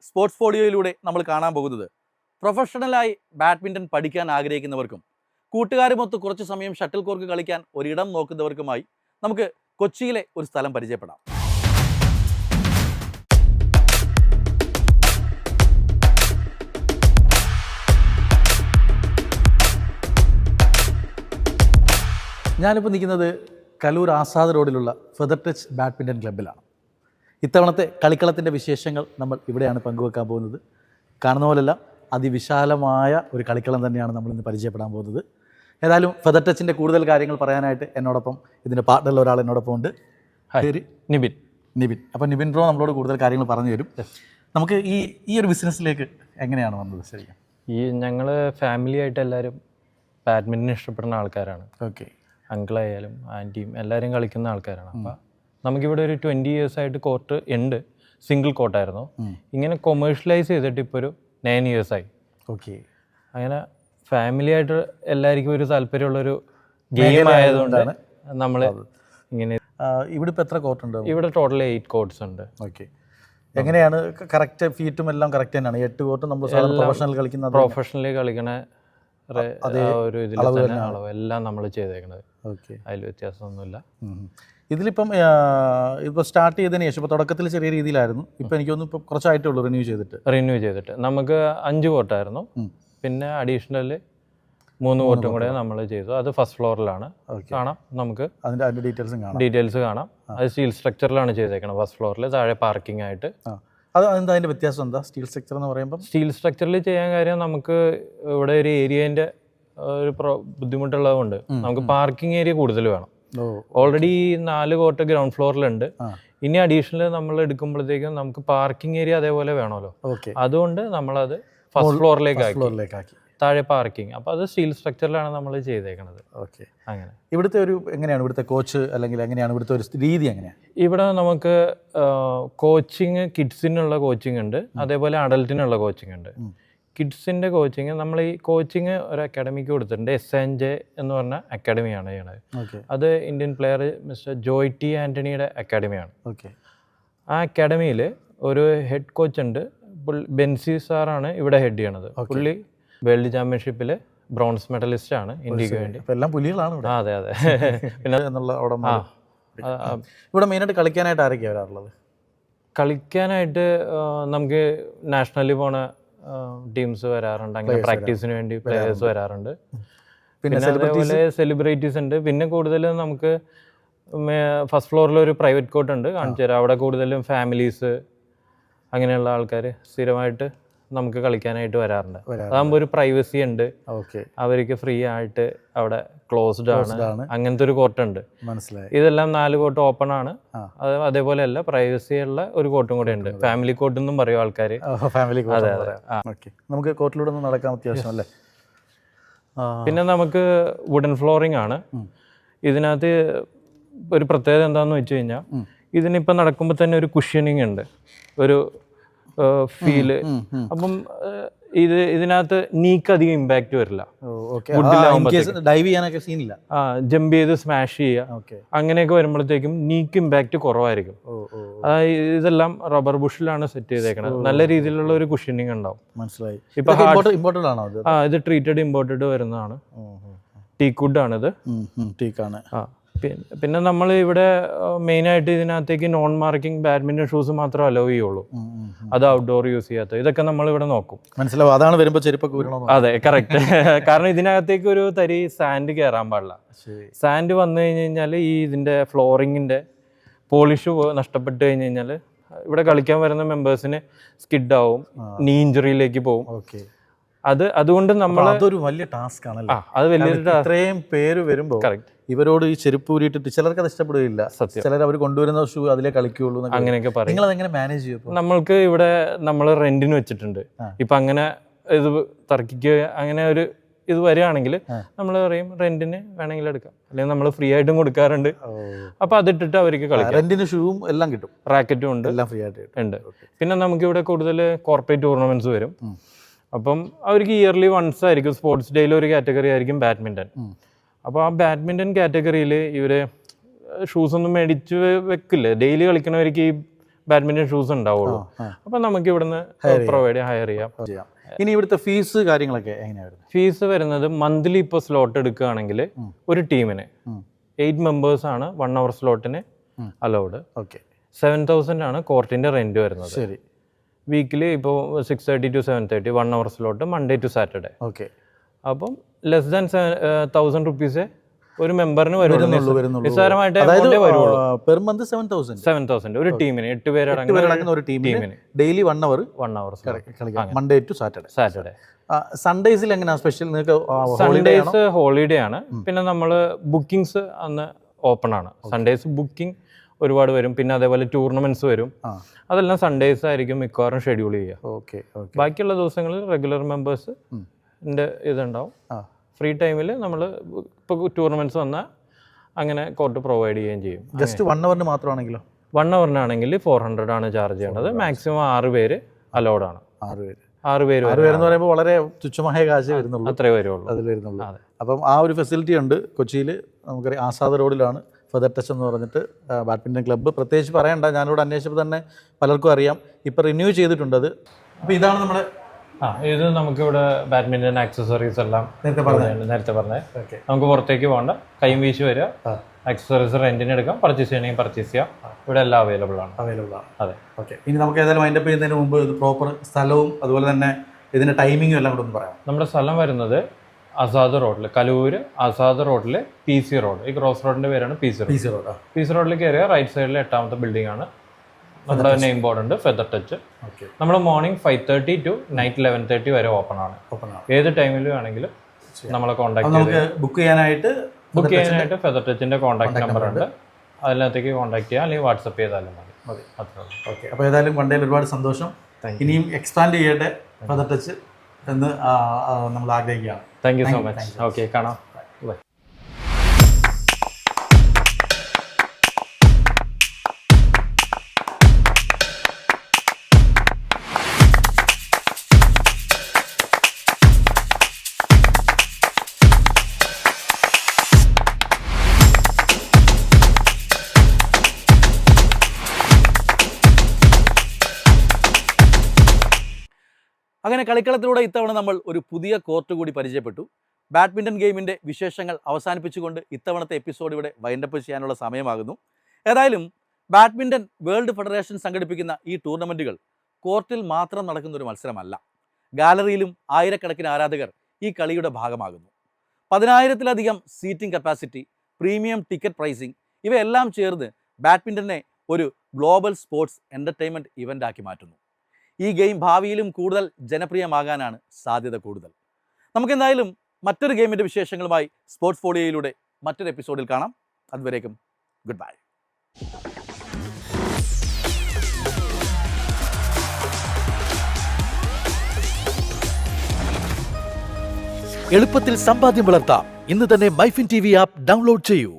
Sports ഫോളിയോയിലൂടെ നമ്മൾ കാണാൻ പോകുന്നത് പ്രൊഫഷണലായി ബാഡ്മിൻ്റൺ പഠിക്കാൻ ആഗ്രഹിക്കുന്നവർക്കും കൂട്ടുകാരുമൊത്ത് കുറച്ച് സമയം ഷട്ടിൽ കോർക്ക് കളിക്കാൻ ഒരിടം നോക്കുന്നവർക്കുമായി നമുക്ക് കൊച്ചിയിലെ ഒരു സ്ഥലം പരിചയപ്പെടാം. ഞാനിപ്പോൾ നിൽക്കുന്നത് കലൂർ ആസാദ് റോഡിലുള്ള ഫെദർ ടച്ച് ബാഡ്മിൻ്റൺ ക്ലബ്ബിലാണ്. ഇത്തവണത്തെ കളിക്കളത്തിൻ്റെ വിശേഷങ്ങൾ നമ്മൾ ഇവിടെയാണ് പങ്കുവെക്കാൻ പോകുന്നത്. കാണുന്ന പോലെയല്ല, അതിവിശാലമായ ഒരു കളിക്കളം തന്നെയാണ് നമ്മളിന്ന് പരിചയപ്പെടാൻ പോകുന്നത്. ഏതായാലും ഫെദർ ടച്ചിൻ്റെ കൂടുതൽ കാര്യങ്ങൾ പറയാനായിട്ട് എന്നോടൊപ്പം ഇതിൻ്റെ പാർട്ട്ണറിൽ ഒരാൾ എന്നോടൊപ്പം ഉണ്ട്. പേര് നിബിൻ. അപ്പോൾ നിബിൻ ബ്രോ നമ്മളോട് കൂടുതൽ കാര്യങ്ങൾ പറഞ്ഞു തരും. നമുക്ക് ഈ ഒരു ബിസിനസ്സിലേക്ക് എങ്ങനെയാണ് വന്നത്? ശരിക്കും ഞങ്ങൾ ഫാമിലി ആയിട്ട് എല്ലാവരും ബാഡ്മിൻ്റൺ ഇഷ്ടപ്പെടുന്ന ആൾക്കാരാണ്. ഓക്കെ. അങ്കിളായാലും ആൻറ്റിയും എല്ലാവരും കളിക്കുന്ന ആൾക്കാരാണ്. അപ്പോൾ നമുക്കിവിടെ ഒരു 20 years ആയിട്ട് കോർട്ട് ഉണ്ട്. സിംഗിൾ കോർട്ടായിരുന്നു. ഇങ്ങനെ കൊമേഴ്ഷ്യലൈസ് ചെയ്തിട്ട് ഇപ്പോൾ ഒരു 9 years ആയി. ഓക്കെ. അങ്ങനെ ഫാമിലി ആയിട്ട് എല്ലാവർക്കും ഒരു താല്പര്യമുള്ളൊരു ഗെയിം ആയതുകൊണ്ടാണ് നമ്മൾ ഇങ്ങനെ. ഇവിടെ ഇപ്പോൾ എത്ര കോർട്ടുണ്ട്? ഇവിടെ ടോട്ടൽ 8 കോർട്ട്സ് ഉണ്ട്. ഓക്കെ. എങ്ങനെയാണ് കറക്റ്റ് ഫീറ്റും എല്ലാം കറക്റ്റ് തന്നെയാണ്? 8 കോർട്ട് നമ്മൾ പ്രൊഫഷണലി കളിക്കണ ഒരു ഇതിൽ തന്നെ അളവ് എല്ലാം നമ്മൾ ചെയ്തേക്കണത്. ഓക്കെ. അതിൽ വ്യത്യാസമൊന്നുമില്ല. ഇതിലിപ്പം ഇപ്പോൾ സ്റ്റാർട്ട് ചെയ്തതിന് ശേഷം ഇപ്പോൾ തുടക്കത്തിൽ ചെറിയ രീതിയിലായിരുന്നു. ഇപ്പോൾ എനിക്കൊന്നും ഇപ്പോൾ കുറച്ചായിട്ടേ ഉള്ളൂ റിന്യൂ ചെയ്തിട്ട്. നമുക്ക് 5 കോർട്ടായിരുന്നു. പിന്നെ അഡീഷണൽ 3 കോർട്ടും കൂടെ നമ്മൾ ചെയ്തു. അത് ഫസ്റ്റ് ഫ്ലോറിലാണ്. കാണാം, നമുക്ക് അതിൻ്റെ ഡീറ്റെയിൽസ് കാണാം. അത് സ്റ്റീൽ സ്ട്രക്ചറിലാണ് ചെയ്തേക്കണം. ഫസ്റ്റ് ഫ്ലോറിൽ താഴെ പാർക്കിംഗ് ആയിട്ട്. എന്താ അതിൻ്റെ വ്യത്യാസം? എന്താ സ്റ്റീൽ സ്ട്രക്ചർ എന്ന് പറയുമ്പോൾ? സ്റ്റീൽ സ്ട്രക്ചറിൽ ചെയ്യാൻ കാര്യം, നമുക്ക് ഇവിടെ ഒരു ഏരിയേൻ്റെ ഒരു ബുദ്ധിമുട്ടുള്ളതുകൊണ്ട് നമുക്ക് പാർക്കിംഗ് ഏരിയ കൂടുതൽ വേണം. ഓൾറെഡി 4 കോർട്ട് ഗ്രൗണ്ട് ഫ്ലോറിലുണ്ട്. ഇനി അഡീഷണൽ നമ്മൾ എടുക്കുമ്പോഴത്തേക്കും നമുക്ക് പാർക്കിംഗ് ഏരിയ അതേപോലെ വേണമല്ലോ. അതുകൊണ്ട് നമ്മളത് ഫസ്റ്റ് ഫ്ലോറിലേക്ക് ആക്കി. താഴെ പാർക്കിംഗ്. അപ്പോൾ അത് സ്റ്റീൽ സ്ട്രക്ചറിലാണ് നമ്മൾ ചെയ്തേക്കണത്. ഓക്കെ. അങ്ങനെ ഇവിടുത്തെ എങ്ങനെയാണ് ഇവിടുത്തെ കോച്ച്, അല്ലെങ്കിൽ എങ്ങനെയാണ് ഇവിടുത്തെ ഒരു രീതി എങ്ങനെയാണ്? ഇവിടെ നമുക്ക് കോച്ചിങ്, കിഡ്സിനുള്ള കോച്ചിങ് ഉണ്ട്, അതേപോലെ അഡൽട്ടിനുള്ള കോച്ചിങ് ഉണ്ട്. കിഡ്സിൻ്റെ കോച്ചിങ്, നമ്മൾ ഈ കോച്ചിങ് ഒരു അക്കാഡമിക്ക് കൊടുത്തിട്ടുണ്ട്. SNJ എന്ന് പറഞ്ഞ അക്കാഡമിയാണ് ചെയ്യണത്. അത് Indian player mister Joy T ആൻ്റണിയുടെ അക്കാഡമിയാണ്. ഓക്കെ. ആ അക്കാഡമിയിൽ ഒരു ഹെഡ് കോച്ച് ഉണ്ട്. ബെൻസി സാറാണ് ഇവിടെ ഹെഡ് ചെയ്യണത്. പുള്ളി വേൾഡ് ചാമ്പ്യൻഷിപ്പിൽ ബ്രോൺസ് മെഡലിസ്റ്റ് ആണ് ഇന്ത്യക്ക് വേണ്ടി. എല്ലാം പുലികളാണ്. അതെ. പിന്നെ ഇവിടെ മെയിനായിട്ട് കളിക്കാനായിട്ട് ആരൊക്കെയാണ് വരാറുള്ളത്? കളിക്കാനായിട്ട് നമുക്ക് നാഷണലിൽ പോണ ടീംസ് വരാറുണ്ട്. അങ്ങനെ പ്രാക്ടീസിന് വേണ്ടി പ്ലേയേഴ്സ് വരാറുണ്ട്. പിന്നെ അതേപോലെ സെലിബ്രിറ്റീസ് ഉണ്ട്. പിന്നെ കൂടുതലും നമുക്ക് ഫസ്റ്റ് ഫ്ലോറിൽ ഒരു പ്രൈവറ്റ് കോർട്ട് ഉണ്ട്, കാണിച്ചു തരാം. അവിടെ കൂടുതലും ഫാമിലീസ് അങ്ങനെയുള്ള ആൾക്കാർ സ്ഥിരമായിട്ട് നമുക്ക് കളിക്കാനായിട്ട് വരാറുണ്ട്. അതാകുമ്പോൾ ഒരു പ്രൈവസി ഉണ്ട്. അവർക്ക് ഫ്രീ ആയിട്ട് അവിടെ ക്ലോസ്ഡ് ആണ്. അങ്ങനത്തെ ഒരു കോർട്ട് ഉണ്ട്. മനസ്സിലായി. ഇതെല്ലാം 4 കോർട്ട് ഓപ്പൺ ആണ്. അതേപോലെ അല്ല, പ്രൈവസി ഉള്ള ഒരു കോർട്ടും കൂടെ ഉണ്ട്. ഫാമിലി കോർട്ട് എന്നും പറയും ആൾക്കാർ. അതെ. നമുക്ക് കോർട്ടിലൂടെ ഒന്ന് നടക്കാൻ അത്യാവശ്യം അല്ലേ? പിന്നെ നമുക്ക് വുഡൻ ഫ്ലോറിംഗ് ആണ്. ഇതിനകത്ത് ഒരു പ്രത്യേകത എന്താണെന്ന് വെച്ച് കഴിഞ്ഞാൽ, ഇതിനിപ്പോൾ നടക്കുമ്പോൾ തന്നെ ഒരു കുഷ്യനിങ് ഉണ്ട്, ഒരു ഫീല്. അപ്പം ഇതിനകത്ത് നീക്ക് അധികം ഇമ്പാക്റ്റ് വരില്ല. ജമ്പ് ചെയ്ത് സ്മാഷ് ചെയ്യുക അങ്ങനെയൊക്കെ വരുമ്പോഴത്തേക്കും നീക്ക് ഇമ്പാക്റ്റ് കുറവായിരിക്കും. ഇതെല്ലാം റബ്ബർ ബുഷിലാണ് സെറ്റ് ചെയ്തേക്കണത്. നല്ല രീതിയിലുള്ള ഒരു കുഷ്യനിങ് ഉണ്ടാവും. മനസ്സിലായി. ഇപ്പൊ ഇത് ട്രീറ്റഡ് ഇമ്പോർട്ടഡ് വരുന്നതാണ്. ടീക്ക് വുഡ് ആണിത്. പിന്നെ നമ്മൾ ഇവിടെ മെയിനായിട്ട് ഇതിനകത്തേക്ക് നോൺ മാർക്കിംഗ് ബാഡ്മിൻ്റൺ ഷൂസ് മാത്രം അലോ ചെയ്യുള്ളൂ. അത് ഔട്ട്ഡോർ യൂസ് ചെയ്യാത്ത ഇതൊക്കെ നമ്മൾ ഇവിടെ നോക്കും. മനസ്സിലാവും. അതാണ് വരുമ്പോൾ ചെരുപ്പൊക്കെ. അതെ, കറക്റ്റ്. കാരണം ഇതിനകത്തേക്ക് ഒരു തരി സാൻഡ് കയറാൻ പാടില്ല. സാൻഡ് വന്നു കഴിഞ്ഞാൽ ഈ ഇതിൻ്റെ ഫ്ലോറിങ്ങിൻ്റെ പോളിഷ് നഷ്ടപ്പെട്ട് കഴിഞ്ഞ് കഴിഞ്ഞാൽ ഇവിടെ കളിക്കാൻ വരുന്ന മെമ്പേഴ്സിന് സ്കിഡാവും, നീ ഇഞ്ചുറിയിലേക്ക് പോകും. അതുകൊണ്ട് നമ്മൾ അതൊരു വലിയ ടാസ്ക് ആണല്ലോ. അത് വലിയൊരു ഇത്രയും പേര് വരുമ്പോൾ ഇവരോട് ഈ ചെരുപ്പ് ഊരിയിട്ടിട്ട് ചിലർക്ക് അത് ഇഷ്ടപ്പെടുകയില്ല. ചിലർ അവർ കൊണ്ടുവരുന്ന ഷൂ അതിലേ കളിക്കുകയുള്ളൂ അങ്ങനെയൊക്കെ പറയും. നിങ്ങൾ അതെങ്ങനെ മാനേജ് ചെയ്യും? നമ്മൾക്ക് ഇവിടെ നമ്മൾ റെന്റിന് വെച്ചിട്ടുണ്ട്. ഇപ്പൊ അങ്ങനെ ഇത് തർക്കിക്കുക അങ്ങനെ ഒരു ഇത് വരികയാണെങ്കിൽ നമ്മൾ പറയും റെന്റിന് വേണമെങ്കിൽ എടുക്കാം, അല്ലെങ്കിൽ നമ്മൾ ഫ്രീ ആയിട്ടും കൊടുക്കാറുണ്ട്. അപ്പൊ അതിട്ടിട്ട് അവർക്ക് കളിക്കാം. റെന്റിന് ഷൂവും എല്ലാം കിട്ടും, റാക്കറ്റും ഉണ്ട്, എല്ലാം ഫ്രീ ആയിട്ട് ഉണ്ട്. പിന്നെ നമുക്ക് ഇവിടെ കൂടുതൽ കോർപ്പറേറ്റ് ടൂർണമെന്റ്സ് വരും. അപ്പം അവർക്ക് ഇയർലി വൺസ് ആയിരിക്കും. സ്പോർട്സ് ഡേയിൽ ഒരു കാറ്റഗറി ആയിരിക്കും ബാഡ്മിൻ്റൺ. അപ്പോൾ ആ ബാഡ്മിൻ്റൺ കാറ്റഗറിയിൽ ഇവർ ഷൂസൊന്നും മേടിച്ച് വെക്കില്ല. ഡെയിലി കളിക്കണവർക്ക് ഈ ബാഡ്മിൻ്റൺ ഷൂസ് ഉണ്ടാവുള്ളൂ. അപ്പം നമുക്ക് ഇവിടുന്ന് പ്രൊവൈഡ് ഹയർ ചെയ്യാം. ഇനി ഇവിടുത്തെ ഫീസ് കാര്യങ്ങളൊക്കെ എങ്ങനെയാണ് വരുന്നത്? ഫീസ് വരുന്നത് മന്ത്ലി ഇപ്പോൾ സ്ലോട്ട് എടുക്കുകയാണെങ്കിൽ ഒരു ടീമിന് 8 മെമ്പേഴ്സ് ആണ് 1 hour സ്ലോട്ടിന് അലൗഡ്. ഓക്കെ. 7,000 ആണ് കോർട്ടിൻ്റെ റെൻറ്റ് വരുന്നത്. ശരി. വീക്കിലി ഇപ്പോൾ 6:30 to 7:30 1 hour slot Monday to Saturday. Okay. അപ്പം ലെസ് ദാൻ 1,000 റുപ്പീസേ ഒരു മെമ്പറിന് വരുള്ളൂ. നിസ്സാരമായിട്ട് പെർ മന്ത് 7,000 ഒരു ടീമിന് 8 പേരടങ്ങുന്ന ഒരു ടീമിന് daily 1 hour Monday to Saturday. സൺഡേസിൽ എങ്ങനെയാ സ്പെഷ്യൽ? സൺഡേസ് ഹോളിഡേ ആണ്. പിന്നെ നമ്മൾ ബുക്കിംഗ്സ് അന്ന് ഓപ്പൺ ആണ്. സൺഡേസ് ബുക്കിംഗ് ഒരുപാട് വരും. പിന്നെ അതേപോലെ ടൂർണമെന്റ്സ് വരും. അതെല്ലാം സൺഡേസ് ആയിരിക്കും മിക്കവാറും ഷെഡ്യൂൾ ചെയ്യുക. ബാക്കിയുള്ള ദിവസങ്ങളിൽ റെഗുലർ മെമ്പേഴ്സ് ഇതുണ്ടാവും. ഫ്രീ ടൈമിൽ നമ്മൾ ഇപ്പോൾ ടൂർണമെന്റ്സ് വന്നാൽ അങ്ങനെ കോർട്ട് പ്രൊവൈഡ് ചെയ്യുകയും ചെയ്യും. Just 1 hour മാത്രമാണെങ്കിലോ? 1 hour 400 ആണ് ചാർജ് ചെയ്യേണ്ടത്. മാക്സിമം 6 പേര് അലൗഡ് ആണ്. 6 പേര് എന്ന് പറയുമ്പോൾ വളരെ തുച്ഛമായ കാശ് വരുന്നുള്ളൂ. അത്രേ വരുള്ളൂ. അതിൽ വരുന്നുള്ളൂ. അപ്പം ആ ഒരു ഫെസിലിറ്റി ഉണ്ട് കൊച്ചിയിൽ. നമുക്കറിയാം ആസാദ് റോഡിലാണ് ഫെദർ ടച്ച് എന്ന് പറഞ്ഞിട്ട് ബാഡ്മിൻ്റൺ ക്ലബ്ബ്. പ്രത്യേകിച്ച് പറയണ്ട, ഞാനിവിടെ അന്വേഷിച്ചപ്പോൾ തന്നെ പലർക്കും അറിയാം. ഇപ്പോൾ റിന്യൂ ചെയ്തിട്ടുണ്ട് അത്. അപ്പോൾ ഇതാണ് നമ്മുടെ ഇത് നമുക്കിവിടെ ബാഡ്മിൻ്റൺ ആക്സസറീസ് എല്ലാം നേരത്തെ പറഞ്ഞത്. നമുക്ക് പുറത്തേക്ക് പോകണ്ട, കൈയും വീശി വരിക, ആക്സസറീസ് റെന്റിന് എടുക്കാം, പർച്ചേസ് ചെയ്യണമെങ്കിൽ പർച്ചേസ് ചെയ്യാം. ഇവിടെ എല്ലാം അവൈലബിൾ ആണ്. അതെ. ഓക്കെ. ഇനി നമുക്ക് ഏതായാലും വൈൻഡപ്പ് ചെയ്യുന്നതിന് മുമ്പ് ഇത് പ്രോപ്പർ സ്ഥലവും അതുപോലെ തന്നെ ഇതിൻ്റെ ടൈമിങ്ങും എല്ലാം കൂടെ ഒന്ന് പറയാം. നമ്മുടെ സ്ഥലം വരുന്നത് ആസാദ് റോഡിൽ, കലൂര് ആസാദ് റോഡിൽ PC റോഡ്. ഈ ക്രോസ് റോഡിന്റെ പേരാണ് PC റോഡ്. PC റോഡിൽ കയറിയ റൈറ്റ് സൈഡിൽ 8ാമത്തെ ബിൽഡിംഗ് ആണ്. നമ്മുടെ നെയിം ബോർഡ് ഉണ്ട്, ഫെദർ ടച്ച്. നമ്മൾ മോർണിംഗ് 5:30 to നൈറ്റ് 11:30 വരെ ഓപ്പൺ ആണ്. ഏത് ടൈമിൽ വേണമെങ്കിലും നമ്മളെ കോൺടാക്ട് ബുക്ക് ചെയ്യാനായിട്ട് ഫെദർ ടച്ചിന്റെ കോൺടാക്ട് നമ്പർ ഉണ്ട്. അതിനകത്തേക്ക് കോൺടാക്ട് ചെയ്യാം, അല്ലെങ്കിൽ വാട്സപ്പ് ചെയ്താലും മതി. ഓക്കെ. അപ്പോൾ ഏതായാലും വണ്ടേയിൽ ഒരുപാട് സന്തോഷം. ഇനിയും എക്സ്പാൻഡ് ചെയ്യട്ടെ ഫെദർ ടച്ച് എന്ന് നമ്മൾ ആഗ്രഹിക്കുകയാണ്. Thank you so much. Okay, കാണാം. ബൈ. അങ്ങനെ കളിക്കളത്തിലൂടെ ഇത്തവണ നമ്മൾ ഒരു പുതിയ കോർട്ട് കൂടി പരിചയപ്പെട്ടു. ബാഡ്മിൻ്റൺ ഗെയിമിൻ്റെ വിശേഷങ്ങൾ അവസാനിപ്പിച്ചുകൊണ്ട് ഇത്തവണത്തെ എപ്പിസോഡ് ഇവിടെ വൈൻഡപ്പ് ചെയ്യാനുള്ള സമയമാകുന്നു. ഏതായാലും ബാഡ്മിൻ്റൺ വേൾഡ് ഫെഡറേഷൻ സംഘടിപ്പിക്കുന്ന ഈ ടൂർണമെൻറ്റുകൾ കോർട്ടിൽ മാത്രം നടക്കുന്ന ഒരു മത്സരമല്ല. ഗാലറിയിലും ആയിരക്കണക്കിന് ആരാധകർ ഈ കളിയുടെ ഭാഗമാകുന്നു. 10,000-ലധികം seating capacity, premium ticket pricing, ഇവയെല്ലാം ചേർന്ന് ബാഡ്മിൻ്റനെ ഒരു ഗ്ലോബൽ സ്പോർട്സ് എൻ്റർടൈൻമെൻറ്റ് ഇവൻ്റാക്കി മാറ്റുന്നു. ഈ ഗെയിം ഭാവിയിലും കൂടുതൽ ജനപ്രിയമാകാനാണ് സാധ്യത കൂടുതൽ. നമുക്കെന്തായാലും മറ്റൊരു ഗെയിമിൻ്റെ വിശേഷങ്ങളുമായി സ്പോർട്സ് ഫോളിയോയിലൂടെ മറ്റൊരു എപ്പിസോഡിൽ കാണാം. അതുവരേക്കും ഗുഡ് ബൈ. എളുപ്പത്തിൽ സമ്പാദ്യം വളർത്താം. ഇന്ന് തന്നെ മൈഫിൻ TV ആപ്പ് ഡൗൺലോഡ് ചെയ്യൂ.